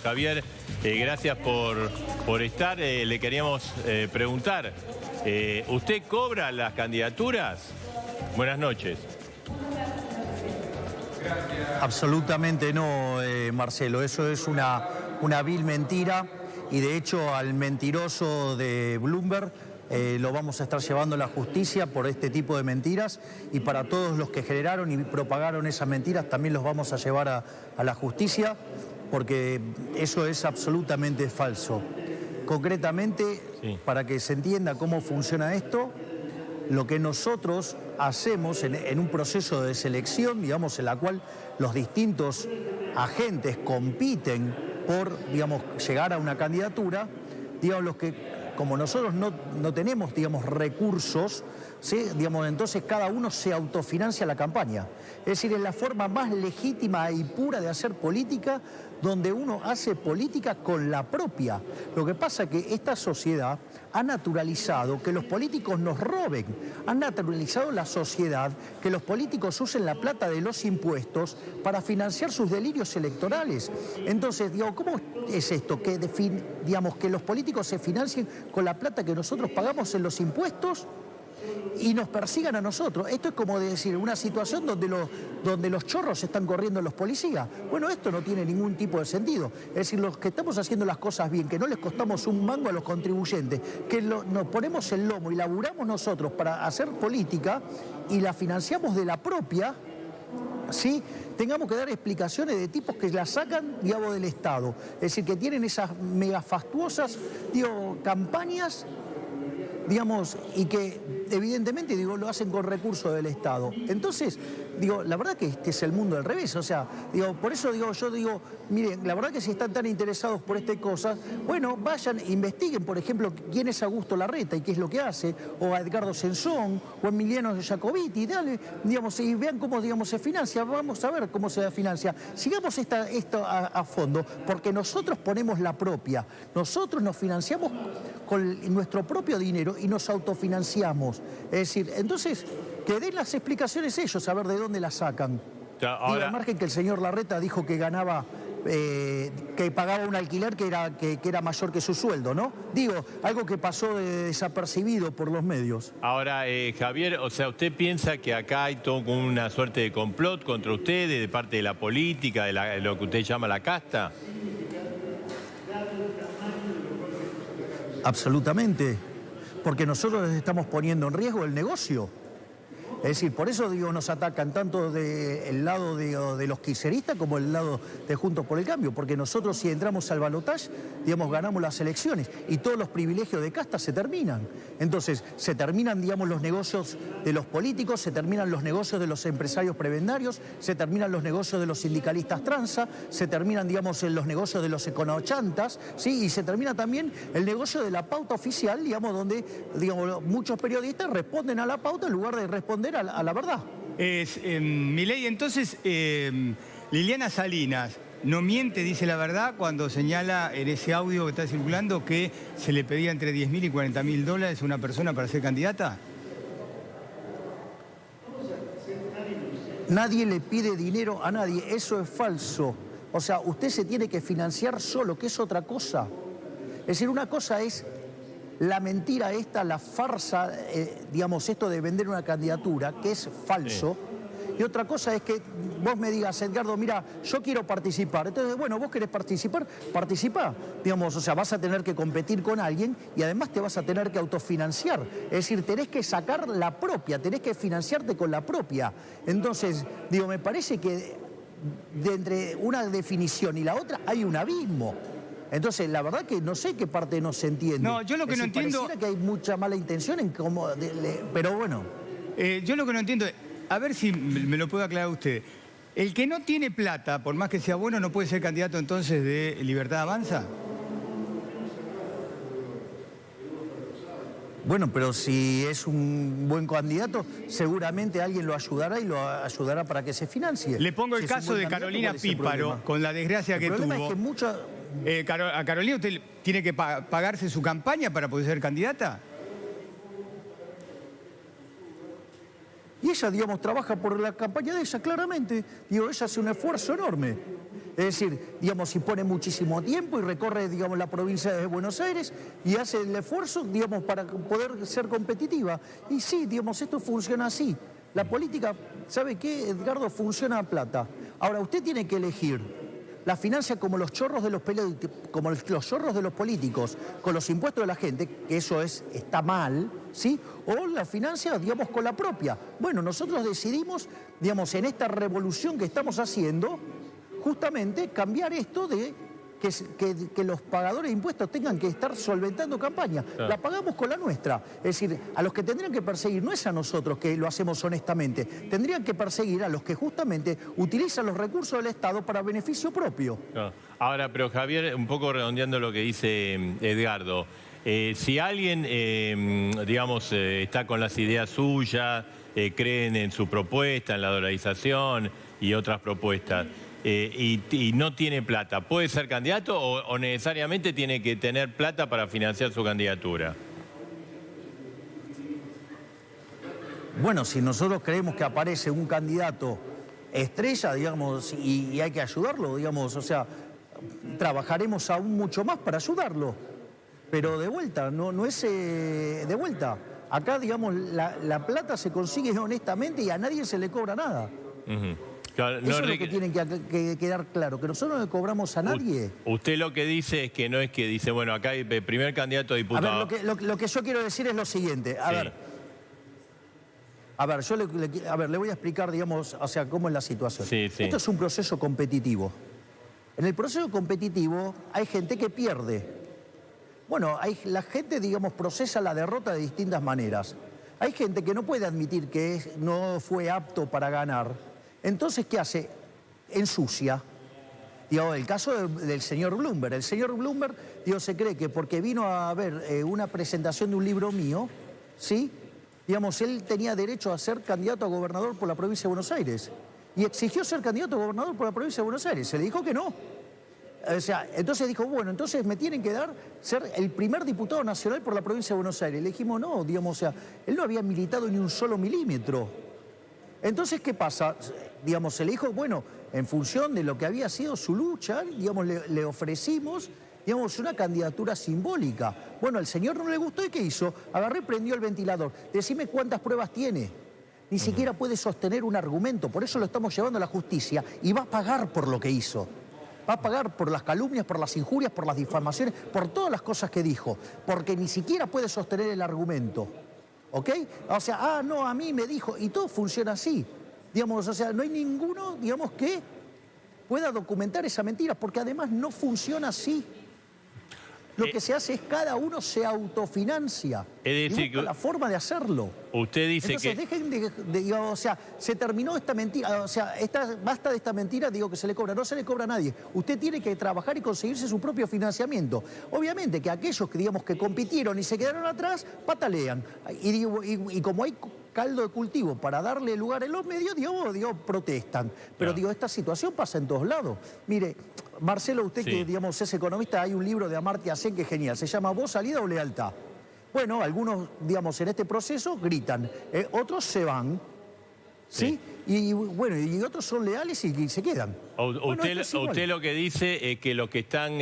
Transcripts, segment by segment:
Javier, gracias por estar. Le queríamos preguntar, ¿usted cobra las candidaturas? Buenas noches. Absolutamente no, Marcelo. Eso es una vil mentira y de hecho al mentiroso de Bloomberg lo vamos a estar llevando a la justicia por este tipo de mentiras, y para todos los que generaron y propagaron esas mentiras también los vamos a llevar a la justicia, porque eso es absolutamente falso. Concretamente, sí, para que se entienda cómo funciona esto, lo que nosotros hacemos en un proceso de selección, digamos, en la cual los distintos agentes compiten por, digamos, llegar a una candidatura, digamos, los que, como nosotros no tenemos, digamos, recursos, ¿sí? Digamos, entonces cada uno se autofinancia la campaña. Es decir, es la forma más legítima y pura de hacer política, donde uno hace política con la propia. Lo que pasa es que esta sociedad ha naturalizado que los políticos nos roben, ha naturalizado la sociedad que los políticos usen la plata de los impuestos para financiar sus delirios electorales. Entonces, digo, ¿cómo es esto? Que, digamos, que los políticos se financien con la plata que nosotros pagamos en los impuestos y nos persigan a nosotros. Esto es como decir, una situación donde los chorros están corriendo los policías. Bueno, esto no tiene ningún tipo de sentido. Es decir, los que estamos haciendo las cosas bien, que no les costamos un mango a los contribuyentes, que nos ponemos el lomo y laburamos nosotros para hacer política y la financiamos de la propia, ¿sí? Tengamos que dar explicaciones de tipos que la sacan, digamos, del Estado. Es decir, que tienen esas megafastuosas, digo, campañas, digamos, y que evidentemente, digo, lo hacen con recursos del Estado. Entonces, digo, la verdad que este es el mundo al revés. O sea, digo, por eso digo, yo digo, miren, la verdad que si están tan interesados por estas cosas, bueno, vayan, investiguen, por ejemplo, quién es Augusto Larreta y qué es lo que hace, o a Edgardo Sensón, o a Emiliano Jacobiti, dale, digamos, y vean cómo, digamos, se financia. Vamos a ver cómo se financia. Sigamos esto a fondo, porque nosotros ponemos la propia. Nosotros nos financiamos con nuestro propio dinero y nos autofinanciamos. Es decir, entonces, que den las explicaciones ellos, a ver de dónde las sacan. Ahora, digo, al margen que el señor Larreta dijo que ganaba, que pagaba un alquiler que era mayor que su sueldo, ¿no? Digo, algo que pasó desapercibido por los medios. Ahora, Javier, o sea, ¿usted piensa que acá hay todo como una suerte de complot contra ustedes, de parte de la política, de lo que usted llama la casta? Absolutamente, porque nosotros les estamos poniendo en riesgo el negocio. Es decir, por eso, digo, nos atacan tanto del lado de los kirchneristas como del lado de Juntos por el Cambio, porque nosotros, si entramos al balotaje, digamos, ganamos las elecciones y todos los privilegios de casta se terminan. Entonces, se terminan, digamos, los negocios de los políticos, se terminan los negocios de los empresarios prebendarios, se terminan los negocios de los sindicalistas tranza, se terminan, digamos, los negocios de los econochantas, ¿sí? Y se termina también el negocio de la pauta oficial, digamos, donde, digamos, muchos periodistas responden a la pauta en lugar de responder a la verdad. Milei, entonces, Liliana Salinas no miente, dice la verdad, cuando señala en ese audio que está circulando que se le pedía entre 10.000 y 40.000 dólares a una persona para ser candidata. Nadie le pide dinero a nadie, eso es falso. O sea, usted se tiene que financiar solo, que es otra cosa. Es decir, una cosa es la mentira esta, la farsa, digamos, esto de vender una candidatura, que es falso. Sí. Y otra cosa es que vos me digas, Edgardo, mira, yo quiero participar. Entonces, bueno, vos querés participar, participá. Digamos, o sea, vas a tener que competir con alguien y además te vas a tener que autofinanciar. Es decir, tenés que sacar la propia, tenés que financiarte con la propia. Entonces, digo, me parece que de entre una definición y la otra hay un abismo. Entonces, la verdad que no sé qué parte no se entiende. No, yo lo que no entiendo... Pareciera que hay mucha mala intención en cómo... pero bueno. Yo lo que no entiendo es... A ver si me lo puede aclarar usted. ¿El que no tiene plata, por más que sea bueno, no puede ser candidato entonces de Libertad Avanza? Bueno, pero si es un buen candidato, seguramente alguien lo ayudará y lo ayudará para que se financie. Le pongo el caso de Carolina Píparo, con la desgracia que tuvo. El problema es que mucha... ¿A Carolina usted tiene que pagarse su campaña para poder ser candidata? Y ella, digamos, trabaja por la campaña de ella, claramente. Digo, ella hace un esfuerzo enorme. Es decir, digamos, si pone muchísimo tiempo y recorre, digamos, la provincia de Buenos Aires y hace el esfuerzo, digamos, para poder ser competitiva. Y sí, digamos, esto funciona así. La política, ¿sabe qué, Edgardo? Funciona a plata. Ahora, usted tiene que elegir la financia como los chorros de los políticos, con los impuestos de la gente, que eso está mal, ¿sí? O la financia, digamos, con la propia. Bueno, nosotros decidimos, digamos, en esta revolución que estamos haciendo, justamente cambiar esto de que los pagadores de impuestos tengan que estar solventando campaña. Claro. La pagamos con la nuestra. Es decir, a los que tendrían que perseguir no es a nosotros que lo hacemos honestamente, tendrían que perseguir a los que justamente utilizan los recursos del Estado para beneficio propio. Claro. Ahora, pero Javier, un poco redondeando lo que dice Edgardo, si alguien, digamos, está con las ideas suyas, creen en su propuesta, en la dolarización y otras propuestas, y no tiene plata, ¿puede ser candidato o necesariamente tiene que tener plata para financiar su candidatura? Bueno, si nosotros creemos que aparece un candidato estrella, digamos, y hay que ayudarlo, digamos, o sea, trabajaremos aún mucho más para ayudarlo. Pero de vuelta, no es de vuelta. Acá, digamos, la plata se consigue honestamente y a nadie se le cobra nada. Claro, eso es lo que tiene que quedar claro, que nosotros no le cobramos a nadie. Usted lo que dice es que no es que dice, bueno, acá hay el primer candidato a diputado. A ver, lo que yo quiero decir es lo siguiente. A ver, yo le voy a explicar, digamos, o sea, cómo es la situación. Esto es un proceso competitivo. En el proceso competitivo hay gente que pierde. Bueno, la gente, digamos, procesa la derrota de distintas maneras. Hay gente que no puede admitir que no fue apto para ganar. Entonces, ¿qué hace? Ensucia. Digo, el caso del señor Bloomberg. El señor Bloomberg, digo, se cree que porque vino a ver una presentación de un libro mío, ¿sí? Digamos, él tenía derecho a ser candidato a gobernador por la provincia de Buenos Aires. Y exigió ser candidato a gobernador por la provincia de Buenos Aires. Se le dijo que no. O sea, entonces dijo, bueno, entonces me tienen que dar ser el primer diputado nacional por la provincia de Buenos Aires. Le dijimos, no, digamos, o sea, él no había militado ni un solo milímetro. Entonces, ¿qué pasa? Digamos, se le dijo, bueno, en función de lo que había sido su lucha, digamos, le ofrecimos, digamos, una candidatura simbólica. Bueno, al señor no le gustó, ¿y qué hizo? Agarró y prendió el ventilador. Decime cuántas pruebas tiene. Ni siquiera puede sostener un argumento, por eso lo estamos llevando a la justicia y va a pagar por lo que hizo. Va a pagar por las calumnias, por las injurias, por las difamaciones, por todas las cosas que dijo, porque ni siquiera puede sostener el argumento. ¿Ok? O sea, no, a mí me dijo, y todo funciona así. Digamos, o sea, no hay ninguno, digamos, que pueda documentar esa mentira, porque además no funciona así. Lo que se hace es cada uno se autofinancia. Es decir, y busca la forma de hacerlo. Usted dice entonces, dejen digamos, o sea, se terminó esta mentira, o sea, basta de esta mentira, digo, que se le cobra. No se le cobra a nadie. Usted tiene que trabajar y conseguirse su propio financiamiento. Obviamente que aquellos que, digamos, que compitieron y se quedaron atrás, patalean. Y como hay caldo de cultivo para darle lugar en los medios, digo, protestan. Pero digo, esta situación pasa en todos lados. Mire, Marcelo, usted que, digamos, es economista, hay un libro de Amartya Sen que es genial, se llama Voz, Salida o Lealtad. Bueno, algunos, digamos, en este proceso gritan, otros se van, ¿sí? Y bueno, y otros son leales y se quedan. Usted lo que dice es que los que están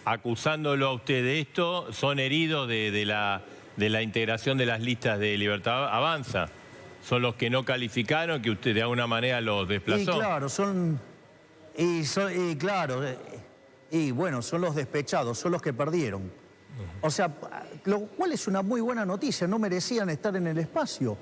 acusándolo a usted de esto son heridos de la integración de las listas de Libertad Avanza. Son los que no calificaron, que usted de alguna manera los desplazó. Y claro, y bueno, son los despechados, son los que perdieron. O sea, lo cual es una muy buena noticia, no merecían estar en el espacio,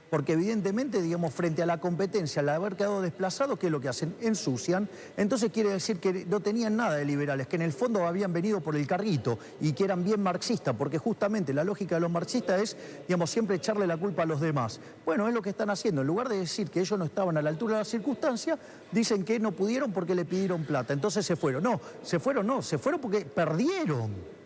porque evidentemente, digamos, frente a la competencia, al haber quedado desplazados, ¿qué es lo que hacen? Ensucian. Entonces quiere decir que no tenían nada de liberales, que en el fondo habían venido por el carrito y que eran bien marxistas, porque justamente la lógica de los marxistas es, digamos, siempre echarle la culpa a los demás. Bueno, es lo que están haciendo. En lugar de decir que ellos no estaban a la altura de la circunstancia, dicen que no pudieron porque le pidieron plata. Entonces se fueron. No, se fueron porque perdieron.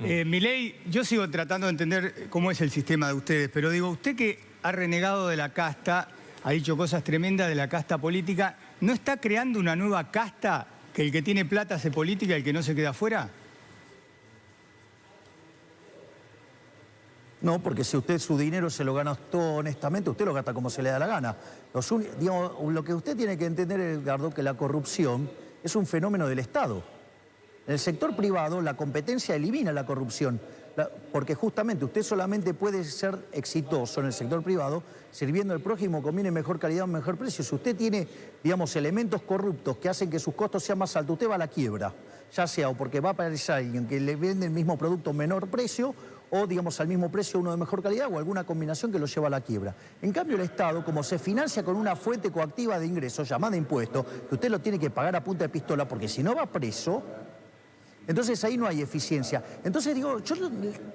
Milei, yo sigo tratando de entender cómo es el sistema de ustedes, pero digo, usted que ha renegado de la casta, ha dicho cosas tremendas de la casta política, ¿no está creando una nueva casta que el que tiene plata hace política y el que no se queda afuera? No, porque si usted su dinero se lo gana todo honestamente, usted lo gasta como se le da la gana. Digamos, lo que usted tiene que entender, Edgardo, que la corrupción es un fenómeno del Estado. En el sector privado la competencia elimina la corrupción, porque justamente usted solamente puede ser exitoso en el sector privado sirviendo al prójimo, conviene mejor calidad o mejor precio. Si usted tiene, digamos, elementos corruptos que hacen que sus costos sean más altos, usted va a la quiebra, ya sea o porque va a aparecer alguien que le vende el mismo producto a menor precio o, digamos, al mismo precio uno de mejor calidad o alguna combinación que lo lleva a la quiebra. En cambio, el Estado, como se financia con una fuente coactiva de ingresos llamada impuesto, que usted lo tiene que pagar a punta de pistola porque si no va preso, entonces ahí no hay eficiencia. Entonces digo, yo,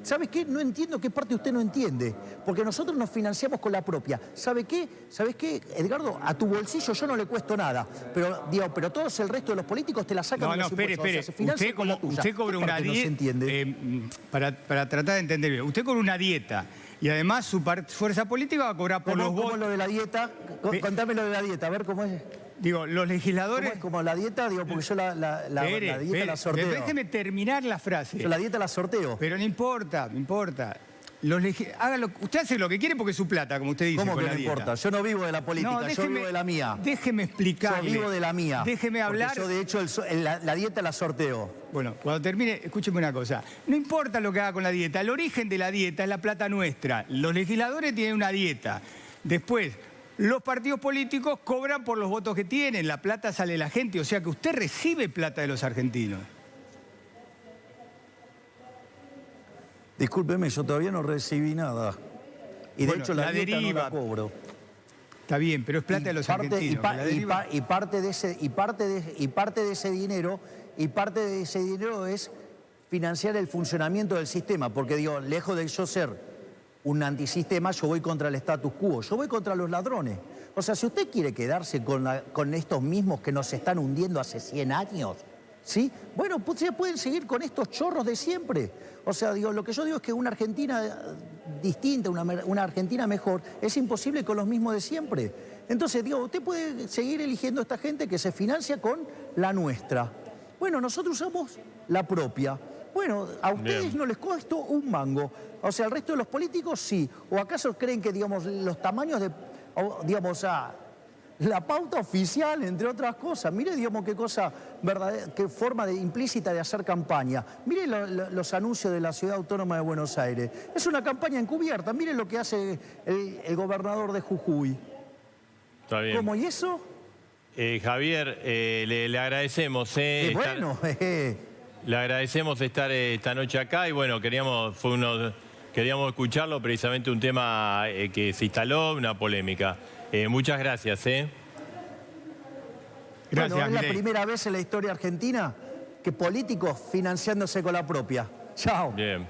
¿sabe qué? No entiendo qué parte usted no entiende, porque nosotros nos financiamos con la propia. ¿Sabe qué? ¿Sabes qué, Edgardo? A tu bolsillo yo no le cuesto nada, pero digo, pero todos el resto de los políticos te la sacan de los impuestos. Espere. O sea, se financian con la tuya. Usted cobra una dieta, para tratar de entender bien, usted cobra una dieta y además su fuerza política va a cobrar por los votos. ¿Cómo es lo de la dieta? Contame lo de la dieta, a ver cómo es. Digo, los legisladores... ¿Cómo es como la dieta? Digo, porque yo la dieta la sorteo. Déjeme terminar la frase. Yo la dieta la sorteo. Pero no importa, no importa. Usted hace lo que quiere porque es su plata, como usted dice. ¿Cómo con que la no dieta. importa? Yo no vivo de la política, No, yo vivo de la mía. Déjeme explicarle. Yo vivo de la mía. Déjeme hablar. Porque yo, de hecho, la dieta la sorteo. Bueno, cuando termine, escúcheme una cosa. No importa lo que haga con la dieta. El origen de la dieta es la plata nuestra. Los legisladores tienen una dieta. Después, los partidos políticos cobran por los votos que tienen. La plata sale de la gente. O sea que usted recibe plata de los argentinos. Discúlpeme, yo todavía no recibí nada. Y de hecho la dieta no la cobro. Está bien, pero es plata de los argentinos. Y parte de ese dinero es financiar el funcionamiento del sistema. Porque digo, lejos de yo ser un antisistema, yo voy contra el status quo, yo voy contra los ladrones. O sea, si usted quiere quedarse con estos mismos que nos están hundiendo hace 100 años, ¿sí? Bueno, pues ya pueden seguir con estos chorros de siempre. O sea, digo, lo que yo digo es que una Argentina distinta, una Argentina mejor, es imposible con los mismos de siempre. Entonces, digo, usted puede seguir eligiendo a esta gente que se financia con la nuestra. Bueno, nosotros usamos la propia. Bueno, a ustedes no les costó un mango. O sea, al resto de los políticos sí. ¿O acaso creen que, digamos, los tamaños de, digamos, la pauta oficial, entre otras cosas? Mire, digamos, qué cosa verdadera, qué forma implícita de hacer campaña. Mire los anuncios de la Ciudad Autónoma de Buenos Aires. Es una campaña encubierta. Mire lo que hace el gobernador de Jujuy. Está bien. ¿Cómo y eso? Javier, le agradecemos. Le agradecemos estar esta noche acá y bueno, queríamos escucharlo, precisamente un tema que se instaló, una polémica. Muchas gracias. Gracias, bueno, es la primera vez en la historia argentina que políticos financiándose con la propia. Chao. Bien.